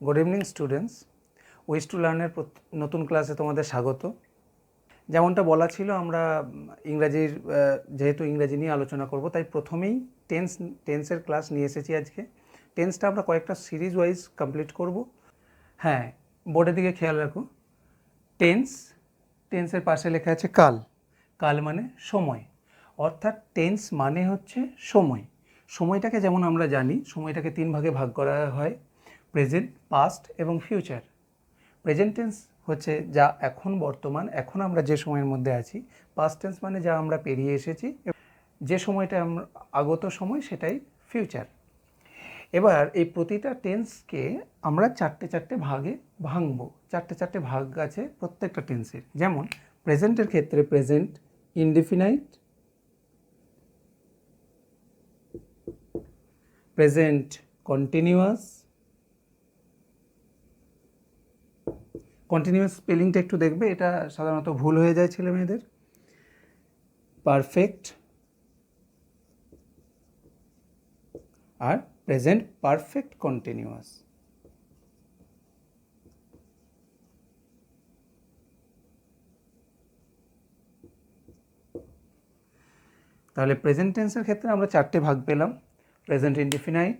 Good evening students, wish to লার্নের নতুন ক্লাসে তোমাদের স্বাগত। যেমনটা বলা ছিল, আমরা ইংরাজির যেহেতু ইংরাজি নিয়ে আলোচনা করব, তাই প্রথমেই টেন্সের ক্লাস নিয়ে এসেছি আজকে। টেন্সটা আমরা কয়েকটা সিরিজ ওয়াইজ কমপ্লিট করব। হ্যাঁ, বোর্ডের দিকে খেয়াল রাখো। টেন্সের পাশে লেখা আছে কাল। কাল মানে সময়, অর্থাৎ টেন্স মানে হচ্ছে সময়। সময়টাকে যেমন আমরা জানি, সময়টাকে 3 ভাগে ভাগ করা হয়: প্রেজেন্ট, পাস্ট এবং ফিউচার। প্রেজেন্ট টেন্স হচ্ছে যা এখন বর্তমান, এখন আমরা যে সময়ের মধ্যে আছি। পাস্ট টেন্স মানে যা আমরা পেরিয়ে এসেছি, যে সময়টা আমরা আগত সময়, সেটাই ফিউচার। এবার এই প্রতিটা টেন্সকে আমরা চারটে ভাগে ভাঙবো। চারটে ভাগ আছে প্রত্যেকটা টেন্সের। যেমন প্রেজেন্টের ক্ষেত্রে present indefinite, present continuous. Continuous স্পেলিংটা একটু দেখবে, এটা সাধারণত ভুল হয়ে যায় ছেলে মেয়েদের। পারফেক্ট আর প্রেজেন্ট পারফেক্ট কন্টিনিউয়াস। তাহলে প্রেজেন্ট টেন্সের ক্ষেত্রে আমরা 4টে ভাগ পেলাম: present indefinite,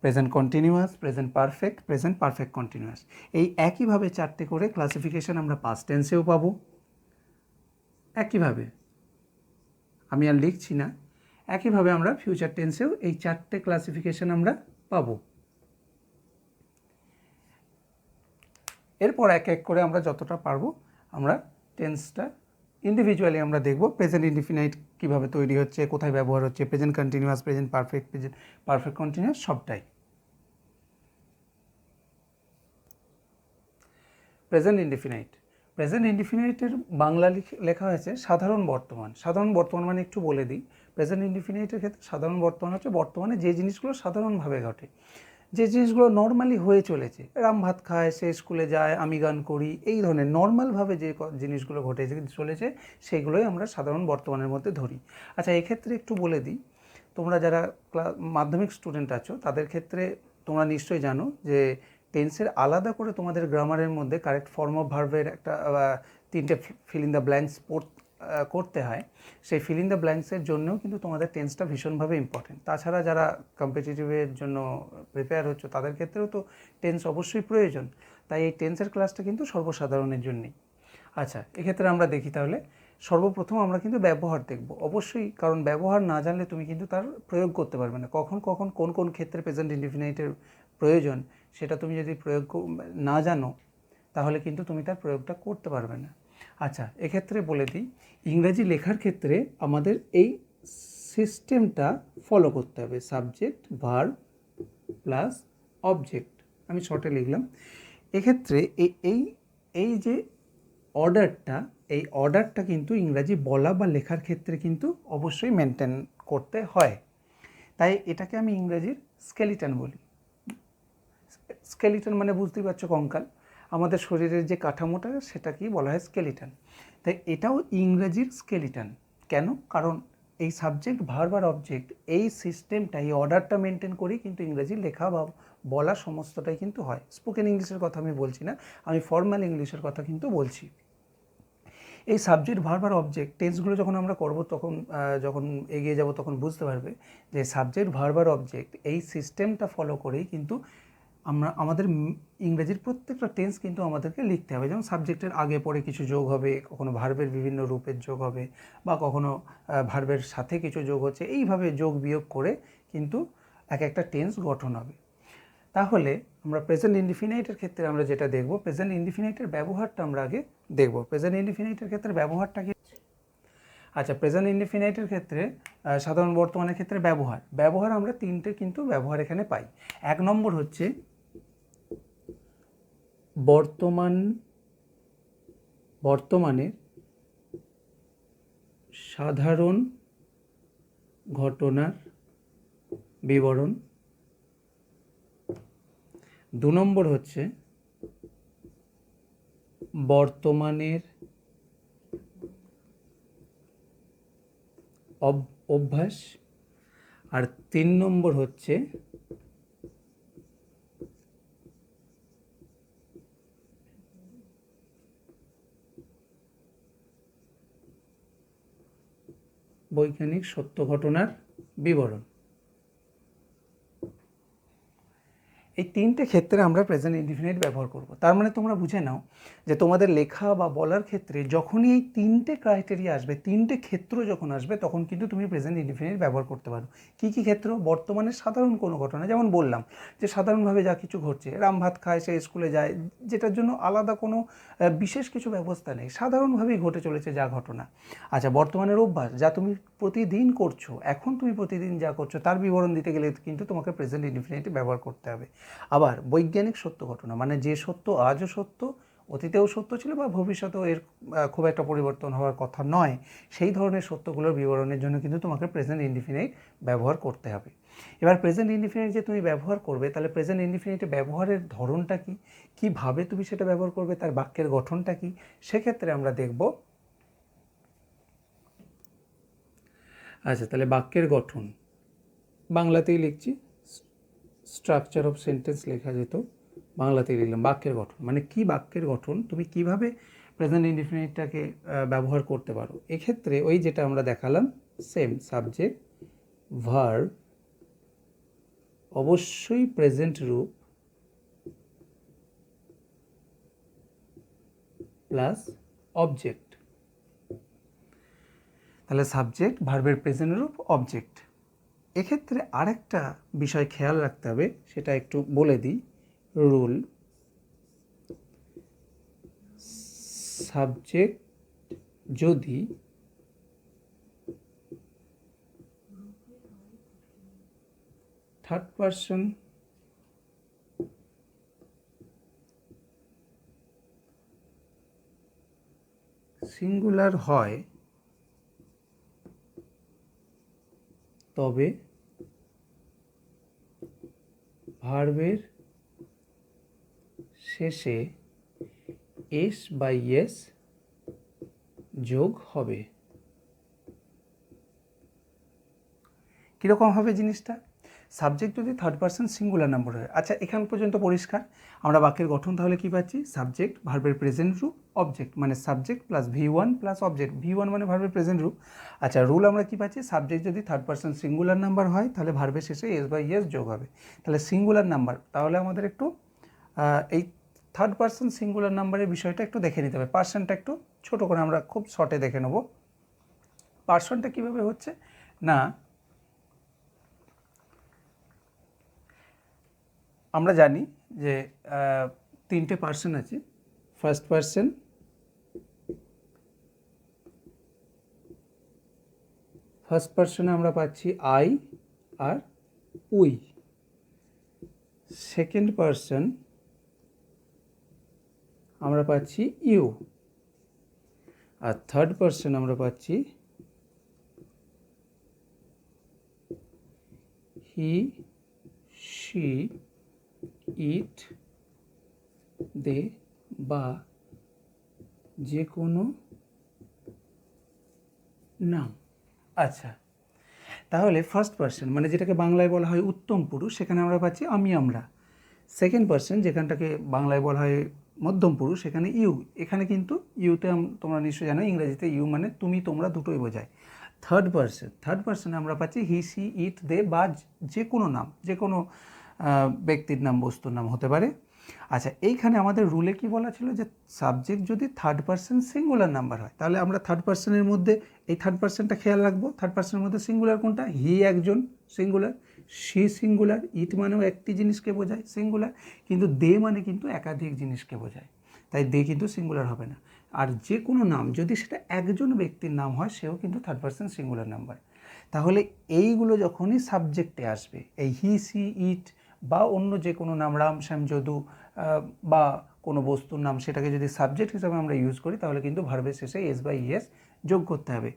present continuous, present perfect continuous. এই একইভাবে 4টে করে ক্লাসিফিকেশন আমরা পাস্ট টেন্সেও পাবো। একইভাবে, আমি আর লিখছি না, একইভাবে আমরা ফিউচার টেন্সেও এই 4টে ক্লাসিফিকেশন আমরা পাবো। এরপর এক এক করে আমরা যতটা পারবো আমরা টেন্সটা ইন্ডিভিজুয়ালি আমরা দেখব। প্রেজেন্ট ইনডিফিনাইট কীভাবে তৈরি হচ্ছে, কোথায় ব্যবহার হচ্ছে, present continuous, present perfect continuous, সবটাই। প্রেজেন্ট ইনডিফিনাইটের বাংলা লেখা হয়েছে সাধারণ বর্তমান। সাধারণ বর্তমান মানে একটু বলে দিই। প্রেজেন্ট ইনডিফিনাইটের ক্ষেত্রে সাধারণ বর্তমান হচ্ছে বর্তমানে যে জিনিসগুলো সাধারণভাবে ঘটে, যে জিনিসগুলো নর্মালি হয়ে চলেছে। রাম ভাত খায়, সে স্কুলে যায়, আমি গান করি, এই ধরনের নর্মালভাবে যে জিনিসগুলো ঘটে চলেছে, সেগুলোই আমরা সাধারণ বর্তমানের মধ্যে ধরি। আচ্ছা, এক্ষেত্রে একটু বলে দিই, তোমরা যারা মাধ্যমিক স্টুডেন্ট আছো তাদের ক্ষেত্রে তোমরা নিশ্চয়ই জানো যে টেন্সের আলাদা করে তোমাদের গ্রামারের মধ্যে কারেক্ট ফর্ম অফ ভার্বের একটা 3টে ফিল ইন দ্য ব্ল্যাঙ্কস করতে হয়। সেই ফিল ইন দ্য ব্ল্যাঙ্কসের জন্যও কিন্তু তোমাদের টেন্সটা ভীষণভাবে ইম্পর্টেন্ট। তাছাড়া যারা কম্পিটিটিভের জন্য প্রিপেয়ার হচ্ছে তাদের ক্ষেত্রেও তো টেন্স অবশ্যই প্রয়োজন। তাই এই টেন্সের ক্লাসটা কিন্তু সর্বসাধারণের জন্যই। আচ্ছা, এক্ষেত্রে আমরা দেখি তাহলে। সর্বপ্রথম আমরা কিন্তু ব্যবহার দেখব অবশ্যই, কারণ ব্যবহার না জানলে তুমি কিন্তু তার প্রয়োগ করতে পারবে না। কখন কোন ক্ষেত্রে প্রেজেন্ট ইনডিফিনাইটের প্রয়োজন, সেটা তুমি যদি না জানো, তাহলে কিন্তু তুমি তার প্রয়োগটা করতে পারবে না। আচ্ছা, এক্ষেত্রে বলে দিই, ইংরেজি লেখার ক্ষেত্রে আমাদের এই সিস্টেমটা ফলো করতে হবে: সাবজেক্ট, ভার্ব প্লাস অবজেক্ট। আমি শর্টে লিখলাম। এক্ষেত্রে এই যে এই অর্ডারটা কিন্তু ইংরাজি বলা বা লেখার ক্ষেত্রে কিন্তু অবশ্যই মেনটেন করতে হয়। তাই এটাকে আমি ইংরেজির স্কেলিটন বলি। স্কেলিটন মানে বুঝতেই পারছো, কঙ্কাল। আমাদের শরীরের যে কাঠামোটা, সেটাকেই বলা হয় স্কেলিটন। তাই এটাও ইংরেজির স্কেলিটন। কেন? কারণ এই সাবজেক্ট, ভার্ব আর অবজেক্ট, এই সিস্টেমটা, এই অর্ডারটা মেনটেন করেই কিন্তু ইংরেজি লেখা বা বলা সমস্তটাই কিন্তু হয়। স্পোকেন ইংলিশের কথা আমি বলছি না, আমি ফর্মাল ইংলিশের কথা কিন্তু বলছি। এই সাবজেক্ট, ভার্ব আর অবজেক্ট টেন্সগুলো যখন আমরা করব, তখন যখন এগিয়ে যাব তখন বুঝতে পারবে যে সাবজেক্ট, ভার্ব আর অবজেক্ট এই সিস্টেমটা ফলো করেই কিন্তু আমাদের ইংরেজির প্রত্যেকটা টেন্স কিন্তু আমাদেরকে লিখতে হবে। যেমন সাবজেক্টের আগে পরে কিছু যোগ হবে, কখনো ভার্বের বিভিন্ন রূপের যোগ হবে, বা কখনো ভার্বের সাথে কিছু যোগ হচ্ছে, এইভাবে যোগ বিয়োগ করে কিন্তু এক একটা টেন্স গঠন হবে। তাহলে আমরা প্রেজেন্ট ইনডিফিনাইটের ক্ষেত্রে আমরা যেটা দেখব, প্রেজেন্ট ইনডিফিনাইটের ব্যবহারটা আমরা আগে দেখব। প্রেজেন্ট ইনডিফিনাইটের ক্ষেত্রে ব্যবহারটা কি? আচ্ছা, প্রেজেন্ট ইনডিফিনাইটের ক্ষেত্রে সাধারণ বর্তমানের ক্ষেত্রে ব্যবহার আমরা 3টে কিন্তু ব্যবহার এখানে পাই। 1 নম্বর হচ্ছে বর্তমানের সাধারণ ঘটনার বিবরণ। 2 নম্বর হচ্ছে বর্তমানের অভ্যাস। আর 3 নম্বর হচ্ছে বৈজ্ঞানিক সত্য ঘটনার বিবরণ। এই তিনটে ক্ষেত্রে আমরা প্রেজেন্ট ইনডিফিনিট ব্যবহার করব। তার মানে তোমরা বুঝে নাও যে তোমাদের লেখা বা বলার ক্ষেত্রে যখনই এই তিনটে ক্রাইটেরিয়া আসবে, তিনটে ক্ষেত্র যখন আসবে, তখন কিন্তু তুমি প্রেজেন্ট ইনডিফিনিট ব্যবহার করতে পারো। কী কী ক্ষেত্র? বর্তমানে সাধারণ কোনো ঘটনা, যেমন বললাম যে সাধারণভাবে যা কিছু ঘটছে, রাম ভাত খায়, সে স্কুলে যায়, যেটার জন্য আলাদা কোনো বিশেষ কিছু ব্যবস্থা নেই, সাধারণভাবেই ঘটে চলেছে যা ঘটনা। আচ্ছা, বর্তমানের অভ্যাস, যা তুমি প্রতিদিন করছো, এখন তুমি প্রতিদিন যা করছো তার বিবরণ দিতে গেলে কিন্তু তোমাকে প্রেজেন্ট ইনডিফিনিট ব্যবহার করতে হবে। আবার বৈজ্ঞানিক সত্য ঘটনা, মানে যে সত্য আজও সত্য, অতীতেও সত্য ছিল বা ভবিষ্যতেও এর খুব একটা পরিবর্তন হওয়ার কথা নয়, সেই ধরনের সত্যগুলোর বিবরণের জন্য কিন্তু তোমাকে প্রেজেন্ট ইনডিফিনিট ব্যবহার করতে হবে। এবার প্রেজেন্ট ইনডিফিনিট যে তুমি ব্যবহার করবে, তাহলে প্রেজেন্ট ইনডিফিনিটে ব্যবহারের ধরনটা কী, কীভাবে তুমি সেটা ব্যবহার করবে, তার বাক্যের গঠনটা কী, সেক্ষেত্রে আমরা দেখব। আচ্ছা, তাহলে বাক্যের গঠন বাংলাতেই লিখছি, স্ট্রাকচার অফ সেন্টেন্স লেখা যেত, বাংলাতেই লিখলাম। বাক্যের গঠন মানে কি, বাক্যের গঠন তুমি কিভাবে প্রেজেন্ট ইনডিফিনিটটাকে ব্যবহার করতে পারো। এক্ষেত্রে ওই যেটা আমরা দেখালাম, সেম সাবজেক্ট ভার্ব, অবশ্যই প্রেজেন্ট রূপ প্লাস অবজেক্ট। তাহলে সাবজেক্ট, ভার্বের প্রেজেন্ট রূপ, অবজেক্ট। এক্ষেত্রে আরেকটা বিষয় খেয়াল রাখতে হবে, সেটা একটু বলে দিই। রুল, সাবজেক্ট যদি থার্ড পারসন সিঙ্গুলার হয় তবে ভার্বের শেষে এস বা ইয়েস যোগ হবে। কীরকম হবে জিনিসটা? সাবজেক্ট যদি থার্ড পারসন সিঙ্গুলার নাম্বার হয়। আচ্ছা, এখান পর্যন্ত পরিষ্কার। আমরা বাক্যের গঠন তাহলে কী পাচ্ছি? সাবজেক্ট, ভার্বের প্রেজেন্ট রূপ, অবজেক্ট, মানে subject plus V1 plus object. V1 মানে ভার্বের প্রেজেন্ট রূপ। আচ্ছা, রুল আমরা কী পাচ্ছি? সাবজেক্ট যদি থার্ড পারসন সিঙ্গুলার নাম্বার হয় তাহলে ভার্বের শেষে এস বা ইয়েস যোগ হবে। তাহলে সিঙ্গুলার নাম্বার, তাহলে আমাদের একটু এই থার্ড পারসন সিঙ্গুলার নাম্বারের বিষয়টা একটু দেখে নিতে হবে। পার্সনটা একটু ছোটো করে আমরা খুব শর্টে দেখে নেব। পার্সনটা কীভাবে হচ্ছে না, আমরা জানি যে তিনটে পার্সন আছে। ফার্স্ট পার্সন, ফার্স্ট পার্সনে আমরা পাচ্ছি আই আর উই। সেকেন্ড পার্সন আমরা পাচ্ছি ইউ। আর থার্ড পার্সন আমরা পাচ্ছি হি, শি, ইট, দে বা যে কোনো নাম। আচ্ছা, তাহলে ফার্স্ট পার্সন মানে যেটাকে বাংলায় বলা হয় উত্তম পুরুষ, সেখানে আমরা পাচ্ছি আমি, আমরা। সেকেন্ড পার্সন যেখানটাকে বাংলায় বলা হয় মধ্যম পুরুষ, সেখানে ইউ। এখানে কিন্তু ইউতে তোমরা নিশ্চয়ই জানো ইংরেজিতে ইউ মানে তুমি, তোমরা দুটোই বোঝায়। থার্ড পার্সনে আমরা পাচ্ছি হি, সি, ইট, দে বা যে কোনো নাম, যে কোনো ব্যক্তির নাম, বস্তুর নাম হতে পারে। আচ্ছা, এইখানে আমাদের রুলে কি বলা ছিল যে সাবজেক্ট যদি থার্ড পার্সন সিঙ্গুলার নাম্বার হয়, তাহলে আমরা থার্ড পার্সনের মধ্যে এই থার্ড পার্সনটা খেয়াল রাখবো। থার্ড পার্সনের মধ্যে সিঙ্গুলার কোনটা? হি একজন সিঙ্গুলার, সি সিঙ্গুলার, ইট মানেও একটি জিনিসকে বোঝায় সিঙ্গুলার, কিন্তু দে মানে কিন্তু একাধিক জিনিসকে বোঝায়, তাই দে কিন্তু সিঙ্গুলার হবে না। আর যে কোনো নাম যদি সেটা একজন ব্যক্তির নাম হয়, সেও কিন্তু থার্ড পার্সন সিঙ্গুলার নাম্বার। তাহলে এইগুলো যখনই সাবজেক্টে আসবে, এই হি, সি, ইট বা অন্য যে কোনো নাম, রাম, শ্যাম, যদু বা কোনো বস্তুর নাম, সেটাকে যদি সাবজেক্ট হিসাবে আমরা ইউজ করি, তাহলে কিন্তু ভার্বের শেষে এস বা ইএস যোগ করতে হবে।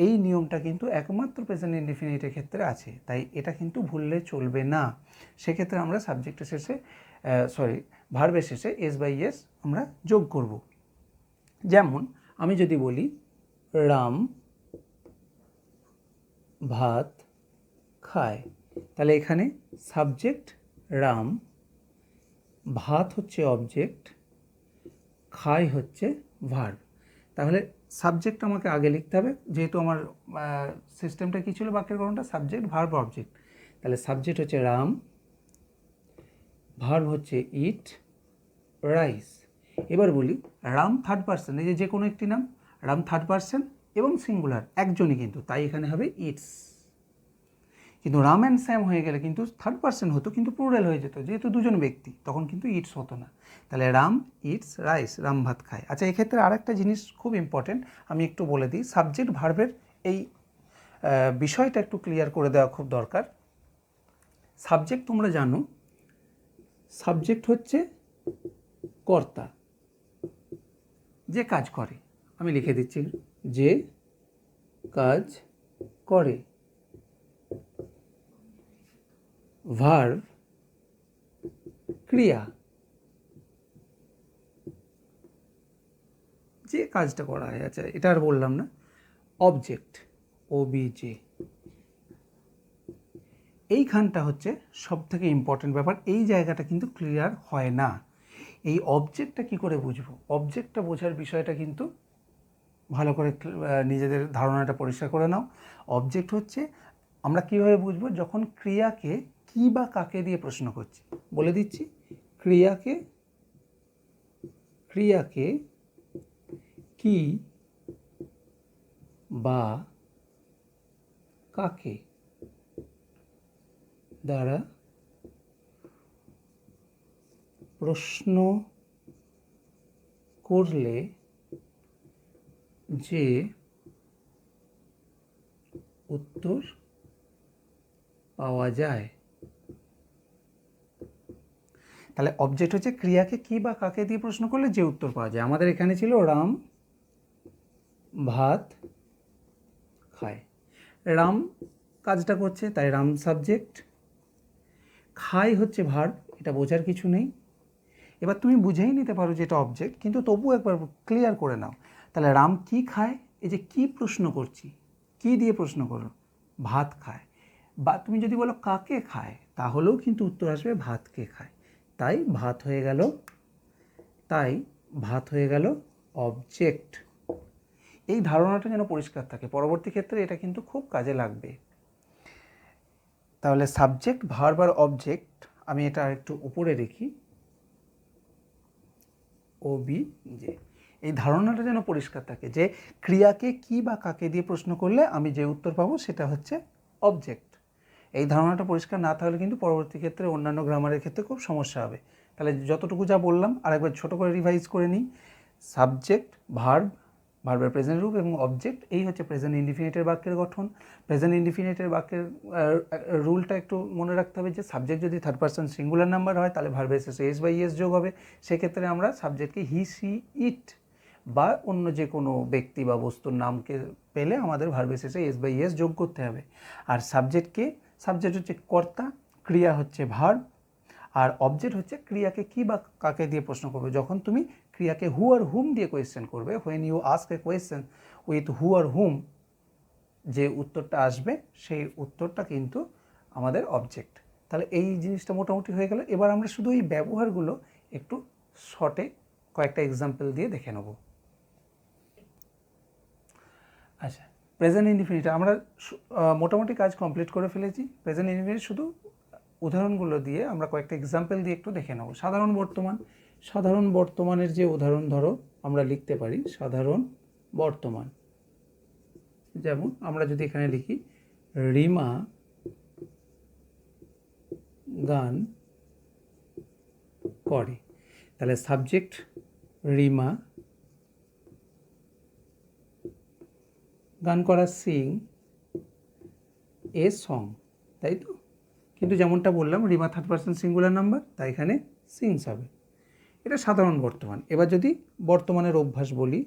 এই নিয়মটা কিন্তু একমাত্র প্রেজেন্ট ইনডিফিনিটের ক্ষেত্রে আছে, তাই এটা কিন্তু ভুললে চলবে না। সেক্ষেত্রে আমরা সাবজেক্টের শেষে ভার্বের শেষে এস বা ইএস আমরা যোগ করব। যেমন আমি যদি বলি রাম ভাত খায়, তাহলে এখানে সাবজেক্ট রাম, ভাত হচ্ছে অবজেক্ট, খায় হচ্ছে ভার্ব। তাহলে সাবজেক্ট আমাকে আগে লিখতে হবে, যেহেতু আমার সিস্টেমটা কী ছিল বাক্যের গঠনটা সাবজেক্ট ভার্ব অবজেক্ট। তাহলে সাবজেক্ট হচ্ছে রাম, ভার্ব হচ্ছে ইট রাইস। এবার বলি রাম থার্ড পারসন, এই যে কোনো একটি নাম, রাম থার্ড পারসন এবং সিঙ্গুলার, একজনই কিন্তু, তাই এখানে হবে ইটস। কিন্তু রাম অ্যান্ড স্যাম হয়ে গেলে কিন্তু থার্ড পারসন হতো, কিন্তু প্লুরাল হয়ে যেত, যেহেতু দুজন ব্যক্তি, তখন কিন্তু ইটস হতো না। তাহলে রাম ইটস রাইস, রাম ভাত খায়। আচ্ছা, এক্ষেত্রে আরেকটা জিনিস খুব ইম্পর্টেন্ট, আমি একটু বলে দিই, সাবজেক্ট ভার্বের এই বিষয়টা একটু ক্লিয়ার করে দেওয়া খুব দরকার। সাবজেক্ট তোমরা জানো, সাবজেক্ট হচ্ছে কর্তা, যে কাজ করে। আমি লিখে দিচ্ছি, যে কাজ করে। ভার্ব ক্রিয়া, যে কাজটা করা হয়। আচ্ছা, এটা আর বললাম না। অবজেক্ট ওবিজে, এইখানটা হচ্ছে সব থেকে ইম্পর্টেন্ট ব্যাপার, এই জায়গাটা কিন্তু ক্লিয়ার হয় না। এই অবজেক্টটা কি করে বুঝবো, অবজেক্টটা বোঝার বিষয়টা কিন্তু ভালো করে নিজেদের ধারণাটা পরিষ্কার করে নাও। অবজেক্ট হচ্ছে আমরা কীভাবে বুঝবো, যখন ক্রিয়াকে কি বা কাকে দিয়ে প্রশ্ন করছি। বলে দিচ্ছি, ক্রিয়াকে কি বা কাকে দ্বারা প্রশ্ন করলে যে উত্তর পাওয়া যায়। তাহলে অবজেক্ট হচ্ছে ক্রিয়াকে কি বা কাকে দিয়ে প্রশ্ন করলে যে উত্তর পাওয়া যায়। আমাদের এখানে ছিল রাম ভাত খায়, রাম কাজটা করছে, তাই রাম সাবজেক্ট, খায় হচ্ছে ভার্ব, এটা বোঝার কিছু নেই। এবার তুমি বুঝেই নিতে পারো যে এটা অবজেক্ট, কিন্তু তবুও একবার ক্লিয়ার করে নাও। তাহলে রাম কি খায়, এই যে কি প্রশ্ন করছি, কি দিয়ে প্রশ্ন করো, ভাত খায়। বা তুমি যদি বলো কাকে খায়, তাহলেও কিন্তু উত্তর আসবে ভাতকে খায়। তাই ভাত হয়ে গেল অবজেক্ট। এই ধারণাটা যেন পরিষ্কার থাকে, পরবর্তী ক্ষেত্রে এটা কিন্তু খুব কাজে লাগবে। তাহলে সাবজেক্ট ভার্ব আর অবজেক্ট, আমি এটা একটু উপরে রেখি, ওবিজে, এই ধারণাটা যেন পরিষ্কার থাকে যে ক্রিয়াকে কি বা কাকে দিয়ে প্রশ্ন করলে আমি যে উত্তর পাবো সেটা হচ্ছে অবজেক্ট। এই ধারণাটা পরিষ্কার না থাকলে কিন্তু পরবর্তী ক্ষেত্রে অন্যান্য গ্রামারের ক্ষেত্রে খুব সমস্যা হবে। তাহলে যতটুকু যা বললাম আরেকবার ছোট করে রিভাইজ করে নিই। সাবজেক্ট ভার্ব, ভার্বের প্রেজেন্ট রূপ এবং অবজেক্ট, এই হচ্ছে প্রেজেন্ট ইনডিফিনিটের বাক্যের গঠন। প্রেজেন্ট ইনডিফিনিটের বাক্যের রুলটা একটু মনে রাখতে হবে যে সাবজেক্ট যদি থার্ড পারসন সিঙ্গুলার নাম্বার হয় তাহলে ভার্বের শেষে এস বাই এস যোগ হবে। সেক্ষেত্রে আমরা সাবজেক্টকে হি সি ইট বা অন্য যে কোনো ব্যক্তি বা বস্তুর নামকে পেলে আমাদের ভার্বের শেষে এস বাই এস যোগ করতে হবে। আর সাবজেক্ট হচ্ছে কর্তা, ক্রিয়া হচ্ছে ভার্ব, আর অবজেক্ট হচ্ছে ক্রিয়াকে কি বা কাকে দিয়ে প্রশ্ন করবে। যখন তুমি ক্রিয়াকে হু আর হুম দিয়ে কোয়েশ্চেন করবে, when you ask a question with who আর হুম, যে উত্তরটা আসবে সেই উত্তরটা কিন্তু আমাদের অবজেক্ট। তাহলে এই জিনিসটা মোটামুটি হয়ে গেল। এবার আমরা শুধু এই ব্যবহারগুলো একটু শর্টে কয়েকটা এক্সাম্পল দিয়ে দেখে নেব। আচ্ছা, প্রেজেন্ট ইনডিফিনিট আমরা মোটামুটি কাজ কমপ্লিট করে ফেলেছি। প্রেজেন্ট ইনডিফিনিট শুধু উদাহরণগুলো দিয়ে আমরা কয়েকটা এক্সাম্পল দিয়ে একটু দেখে নেব। সাধারণ বর্তমানের যে উদাহরণ ধরো আমরা লিখতে পারি সাধারণ বর্তমান। যেমন আমরা যদি এখানে লিখি রিমা গান করে, তাহলে সাবজেক্ট রিমা, গান করা সিং এ সং, তাই তো? কিন্তু যেমনটা বললাম Rima third person singular number, তাই এখানে সিংস হবে। এটা সাধারণ বর্তমান। এবার যদি বর্তমানের অভ্যাস বলি,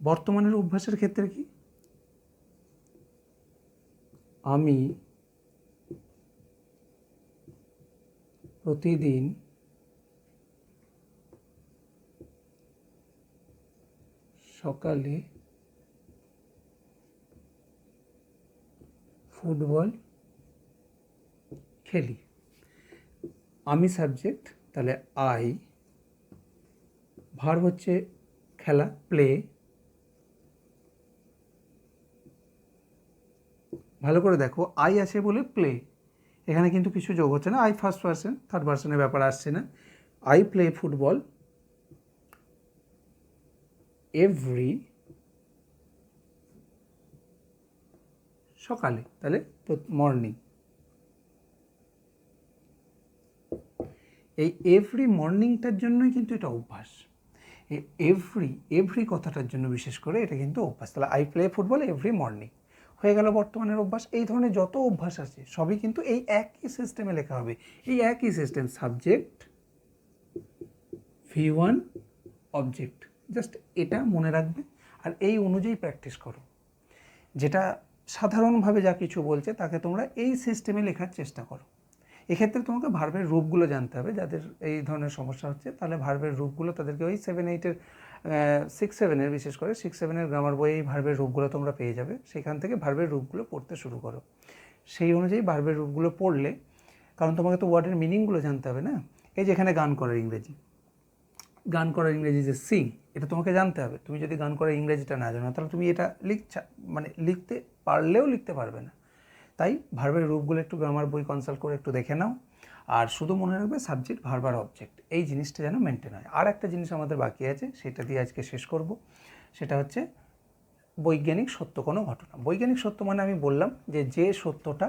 বর্তমানের অভ্যাসের ক্ষেত্রে কি, আমি প্রতিদিন সকালে ফুটবল খেলি। আমি সাবজেক্ট, তাহলে আই, ভার্ব হচ্ছে খেলা, প্লে, ভালো করে দেখো আই আছে বলে প্লে, এখানে কিন্তু কিছু যোগ হচ্ছে না, আই ফার্স্ট পার্সন, থার্ড পার্সনের ব্যাপার আসছে না। আই প্লে ফুটবল এভরি, সকালে, তাহলে মর্নিং। এই এভরি মর্নিংটার জন্যই কিন্তু এটা অভ্যাস। এই এভরি কথাটার জন্য বিশেষ করে এটা কিন্তু অভ্যাস। তাহলে I play football every morning হয়ে গেল বর্তমানের অভ্যাস। এই ধরনের যত অভ্যাস আছে সবই কিন্তু এই একই সিস্টেমে লেখা হবে, এই একই system, subject V1 object, just এটা মনে রাখবে আর এই অনুযায়ী প্র্যাকটিস করো। যেটা সাধারণভাবে যা কিছু বলছে তাকে তোমরা এই সিস্টেমে লেখার চেষ্টা করো। এক্ষেত্রে তোমাকে ভার্বের রূপগুলো জানতে হবে, যাদের এই ধরনের সমস্যা হচ্ছে তাহলে ভার্বের রূপগুলো তাদেরকে ওই 7-8-এর 6-7-এর, বিশেষ করে 6-7-এর গ্রামার বইয়ে এই ভার্বের রূপগুলো তোমরা পেয়ে যাবে, সেখান থেকে ভার্বের রূপগুলো পড়তে শুরু করো। সেই অনুযায়ী ভার্বের রূপগুলো পড়লে, কারণ তোমাকে তো ওয়ার্ডের মিনিংগুলো জানতে হবে না। এই যে এখানে গান করার ইংরেজি, গান করার ইংরেজি যে সিং, এটা তোমাকে জানতে হবে। তুমি যদি গান করার ইংরেজিটা না জানো তাহলে তুমি এটা লিখতে পারলেও লিখতে পারবে না। তাই ভার্বের রূপগুলো একটু গ্রামার বই কনসাল্ট করে একটু দেখে নাও, আর শুধু মনে রাখবে সাবজেক্ট, ভার্ব আর অবজেক্ট, এই জিনিসটা যেন মেনটেন হয়। আর একটা জিনিস আমাদের বাকি আছে, সেটা দিয়ে আজকে শেষ করব, সেটা হচ্ছে বৈজ্ঞানিক সত্য কোনো ঘটনা। বৈজ্ঞানিক সত্য মানে আমি বললাম যে সত্যটা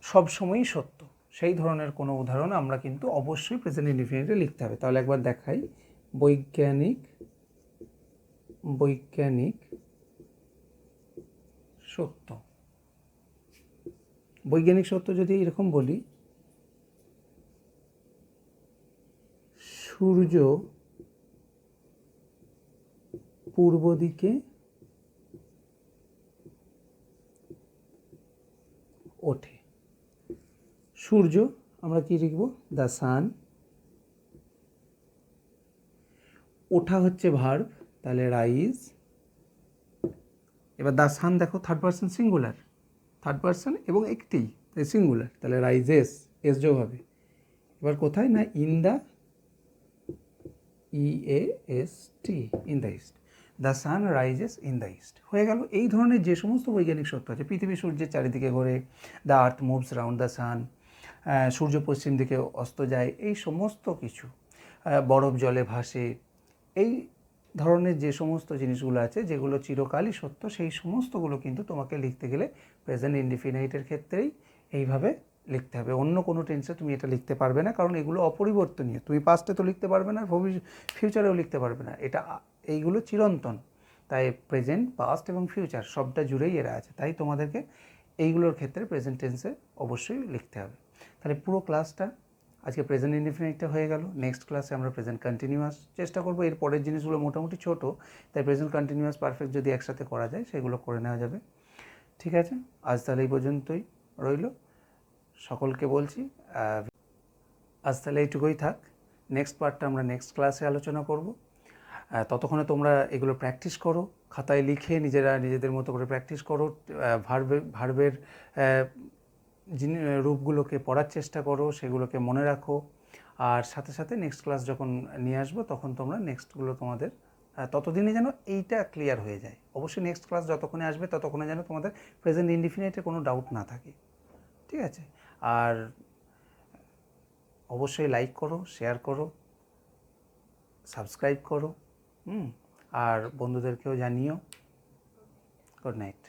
সবসময়ই সত্য, সেই ধরনের কোনো উদাহরণ আমরা কিন্তু অবশ্যই প্রেজেন্ট ইনডিফিনিটে লিখতে হবে। তাহলে একবার দেখাই, বৈজ্ঞানিক সত্য। বৈজ্ঞানিক সত্য যদি এরকম বলি, সূর্য পূর্ব দিকে ওঠে। সূর্য আমরা কি লিখব? The sun. ওঠা হচ্ছে ভার্ব, তাহলে রাইজ। এবার দ্য সান দেখো third person singular, third person এবং একটি সিঙ্গুলার, তাহলে রাইজেস, এস যোগ হবে। এবার কোথায় না, in the, EAST, in the east. The sun rises in the east হয়ে গেল। এই ধরনের যে সমস্ত বৈজ্ঞানিক সত্য আছে, পৃথিবী সূর্যের চারিদিকে ঘোরে, the earth moves round the sun, সূর্য পশ্চিম দিকে অস্ত যায়, এই সমস্ত কিছু, বরফ জলে ভাসে, এই ধরনের যে সমস্ত জিনিসগুলো আছে যেগুলো চিরকালই সত্য, সেই সমস্তগুলো কিন্তু তোমাকে লিখতে গেলে প্রেজেন্ট ইনডিফিনাইটের ক্ষেত্রেই এইভাবে লিখতে হবে। অন্য কোনো টেন্সে তুমি এটা লিখতে পারবে না, কারণ এগুলো অপরিবর্তনীয়। তুমি পাস্টে তো লিখতে পারবে না, ফিউচারেও লিখতে পারবে না, এইগুলো চিরন্তন। তাই প্রেজেন্ট, পাস্ট এবং ফিউচার সবটা জুড়েই এরা আছে। তাই তোমাদেরকে এইগুলোর ক্ষেত্রে প্রেজেন্ট টেন্সে অবশ্যই লিখতে হবে। তাহলে পুরো ক্লাসটা আজকে প্রেজেন্ট ইনডিফিনিটটা হয়ে গেল। নেক্সট ক্লাসে আমরা প্রেজেন্ট কন্টিনিউয়াস চেষ্টা করবো। এর পরের জিনিসগুলো মোটামুটি ছোট, তাই প্রেজেন্ট কন্টিনিউয়াস পারফেক্ট যদি একসাথে করা যায় সেগুলো করে নেওয়া যাবে। ঠিক আছে, আজ তাহলে এই পর্যন্তই রইল। সকলকে বলছি আজ তাহলে এইটুকুই থাক। নেক্সট পার্টটা আমরা নেক্সট ক্লাসে আলোচনা করব। ততক্ষণে তোমরা এগুলো প্র্যাকটিস করো, খাতায় লিখে নিজেদের মতো করে প্র্যাকটিস করো। ভার্বের রূপগুলোকে পড়ার চেষ্টা করো, সেগুলোকে মনে রাখো। আর সাথে সাথে নেক্সট ক্লাস যখন নিয়ে আসবো তখন তোমরা নেক্সটগুলো তোমাদের ততদিনে যেন এইটা ক্লিয়ার হয়ে যায়। অবশ্যই নেক্সট ক্লাস যতক্ষণে আসবে ততক্ষণে যেন তোমাদের প্রেজেন্ট ইনডিফিনিটে কোনো ডাউট না থাকে। ঠিক আছে, আর অবশ্যই লাইক করো, শেয়ার করো, সাবস্ক্রাইব করো, আর বন্ধুদেরকেও জানিও। Good night.